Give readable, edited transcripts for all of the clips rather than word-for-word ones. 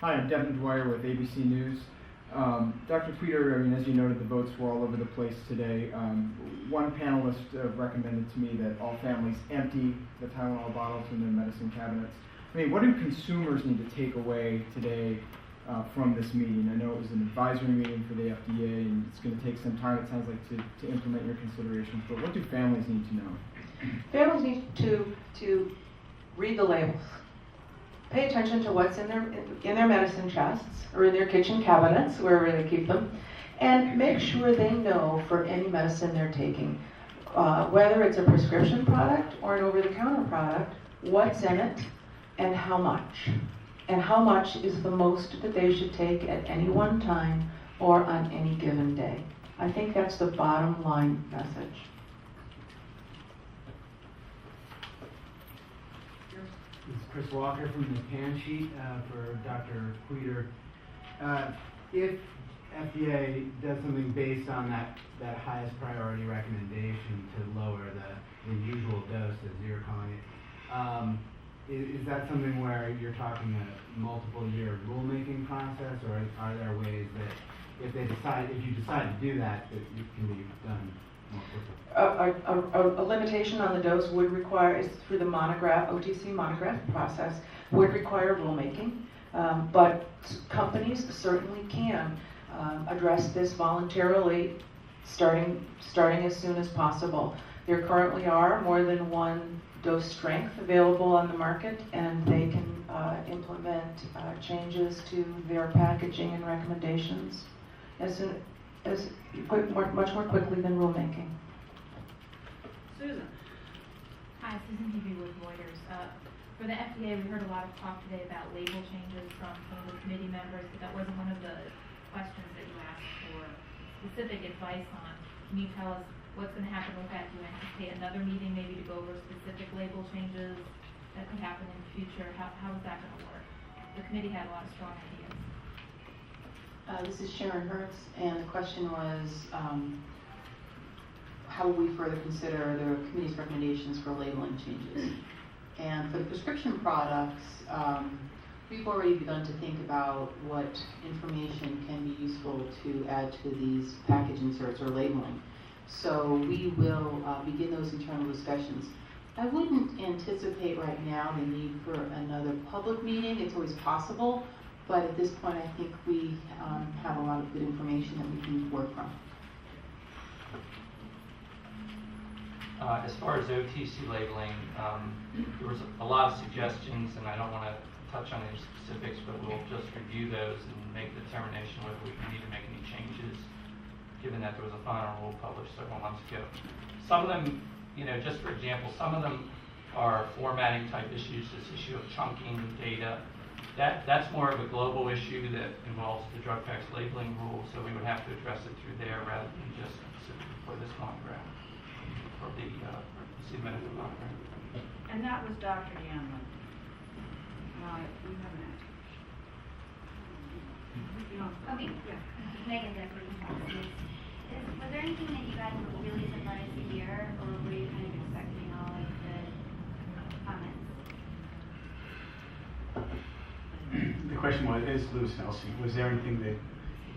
Hi, I'm Devin Dwyer with ABC News. Dr. Queter, as you noted, the votes were all over the place today. One panelist recommended to me that all families empty the Tylenol bottles in their medicine cabinets. What do consumers need to take away today from this meeting? I know it was an advisory meeting for the FDA, and it's going to take some time, it sounds like, to implement your considerations. But what do families need to know? Families need to read the labels. Pay attention to what's in their medicine chests or in their kitchen cabinets, wherever they keep them, and make sure they know for any medicine they're taking, whether it's a prescription product or an over-the-counter product, what's in it and how much. And how much is the most that they should take at any one time or on any given day. I think that's the bottom line message. This is Chris Walker from the pan sheet for Dr. Queter. If FDA does something based on that highest priority recommendation to lower the usual dose, as you're calling it, is that something where you're talking a multiple-year rulemaking process, or are there ways that if you decide to do that it can be done more quickly? A limitation on the dose would require, is through the OTC monograph process, would require rulemaking, but companies certainly can address this voluntarily starting as soon as possible. There currently are more than one dose strength available on the market, and they can implement changes to their packaging and recommendations much more quickly than rulemaking. Susan. Hi, Susan Hebe with Reuters. For the FDA, we heard a lot of talk today about label changes from some of the committee members, but that wasn't one of the questions that you asked for specific advice on. Can you tell us what's going to happen with that? Do you anticipate another meeting maybe to go over specific label changes that could happen in the future? How is that going to work? The committee had a lot of strong ideas. This is Sharon Hertz, and the question was, how will we further consider the committee's recommendations for labeling changes? And for the prescription products, we've already begun to think about what information can be useful to add to these package inserts or labeling. So we will begin those internal discussions. I wouldn't anticipate right now the need for another public meeting. It's always possible. But at this point, I think we have a lot of good information that we can work from. As far as OTC labeling, there was a lot of suggestions, and I don't want to touch on any specifics, but we'll just review those and make the determination whether we need to make any changes, given that there was a final rule published several months ago. Some of them, just for example, some of them are formatting type issues, this issue of chunking data. That's more of a global issue that involves the drug tax labeling rule, so we would have to address it through there rather than just specifically for this monograph, or the submitted monograph. And that was Dr. Yanlin. No, you haven't asked. Okay. Yeah. Megan Jeffries. Was there anything that you guys were really surprised to hear, or were you kind of expecting all of the comments? The question is Lewis and Elsie. Was there anything that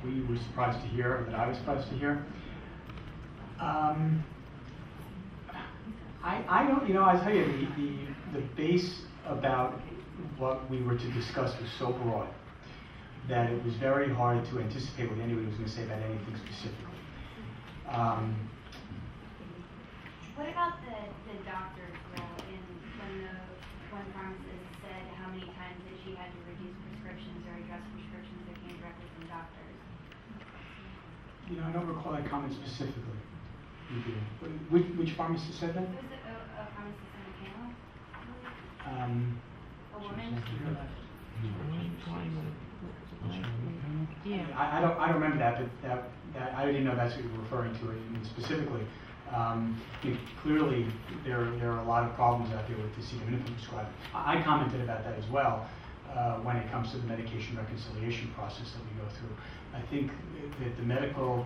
we were surprised to hear, or that I was surprised to hear? I don't, I'll tell you, the base about what we were to discuss was so broad that it was very hard to anticipate what anybody was going to say about anything specifically. What about the doctor's role in when the one pharmacist said how many times that she had to reduce prescriptions or address prescriptions that came directly from doctors? I don't recall that comment specifically. Which pharmacist said that? Was it a pharmacist on the panel? A woman? Yeah. I don't remember that, but that I didn't know that's what you were referring to specifically. Clearly, there are a lot of problems out there with the acetaminophen prescribing. I commented about that as well when it comes to the medication reconciliation process that we go through. I think that the medical,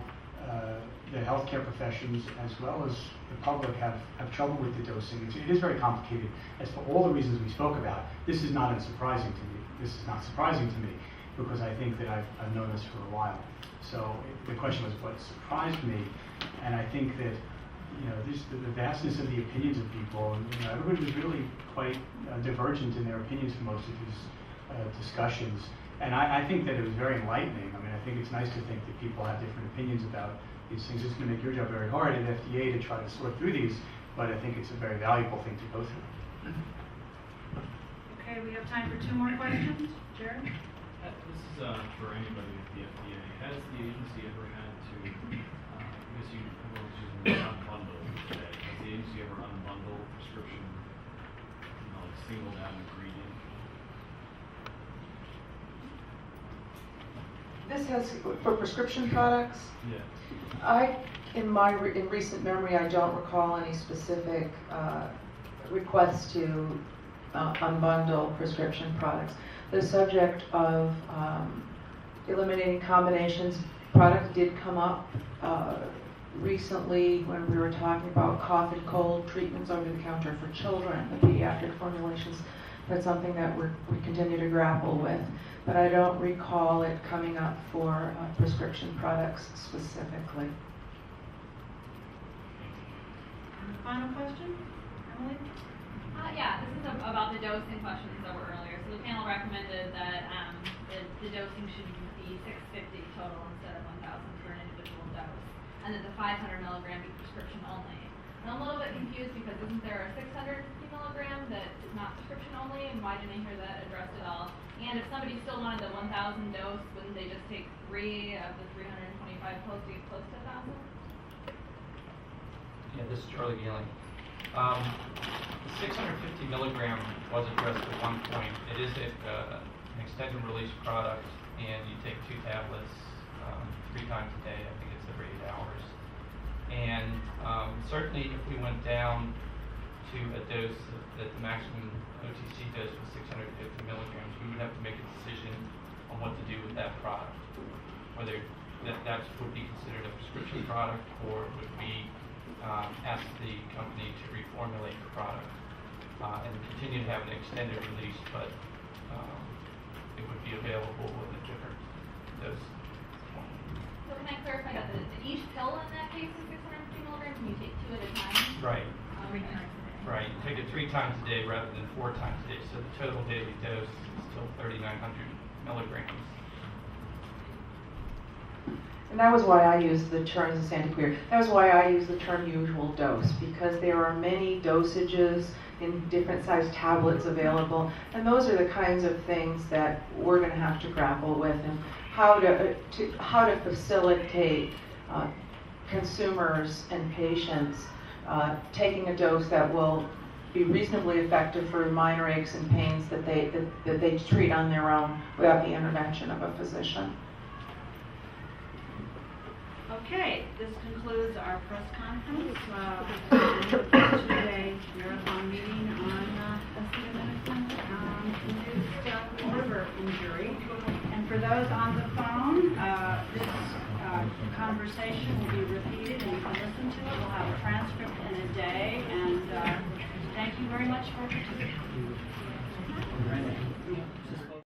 the healthcare professions, as well as the public, have trouble with the dosing. It is very complicated. As for all the reasons we spoke about, this is not unsurprising to me. This is not surprising to me. because I think that I've known this for a while. So the question was what surprised me, and I think that the vastness of the opinions of people, and everybody was really quite divergent in their opinions for most of these discussions. And I think that it was very enlightening. I mean, I think it's nice to think that people have different opinions about these things. It's going to make your job very hard at FDA to try to sort through these, but I think it's a very valuable thing to go through. Okay, we have time for 2 more questions. Jared? This is for anybody at the FDA. Has the agency ever had to, because everyone's using the unbundle today, has the agency ever unbundled prescription, like singled out an ingredient? This has, for prescription products, Yeah. in recent memory, I don't recall any specific requests to unbundle prescription products. The subject of eliminating combinations product did come up recently when we were talking about cough and cold treatments over the counter for children, the pediatric formulations. That's something that we continue to grapple with, but I don't recall it coming up for prescription products specifically. And the final question, Emily? Yeah, this is about the dosing questions that were earlier. So the panel recommended that the dosing should be 650 total instead of 1,000 for an individual dose, and that the 500 milligram be prescription only. And I'm a little bit confused because isn't there a 650 milligram that is not prescription only, and why didn't I hear that addressed at all? And if somebody still wanted the 1,000 dose, wouldn't they just take 3 of the 325 pills to get close to 1,000? Yeah, this is Charlie Geeling. The 650 milligram was addressed at one point. It is an extended release product, and you take 2 tablets 3 times a day. I think it's every 8 hours. And certainly if we went down to a dose that the maximum OTC dose was 650 milligrams, we would have to make a decision on what to do with that product. Whether that would be considered a prescription product, or would we ask the company to reformulate the product and continue to have an extended release, but it would be available with a different dose. So can I clarify that each pill in that case is 650 milligrams, and you take 2 at a time? Right. 3 times a day. Right. You take it 3 times a day rather than 4 times a day, so the total daily dose is still 3,900 milligrams. And that was why I used the term, as Sandy Queer, that was why I used the term usual dose, because there are many dosages in different sized tablets available, and those are the kinds of things that we're going to have to grapple with, and how to facilitate consumers and patients taking a dose that will be reasonably effective for minor aches and pains that they treat on their own without the intervention of a physician. Okay, this concludes our press conference. And today, marathon meeting on acetaminophen liver injury. And for those on the phone, this conversation will be repeated and you can listen to it. We'll have a transcript in a day. And thank you very much for participating.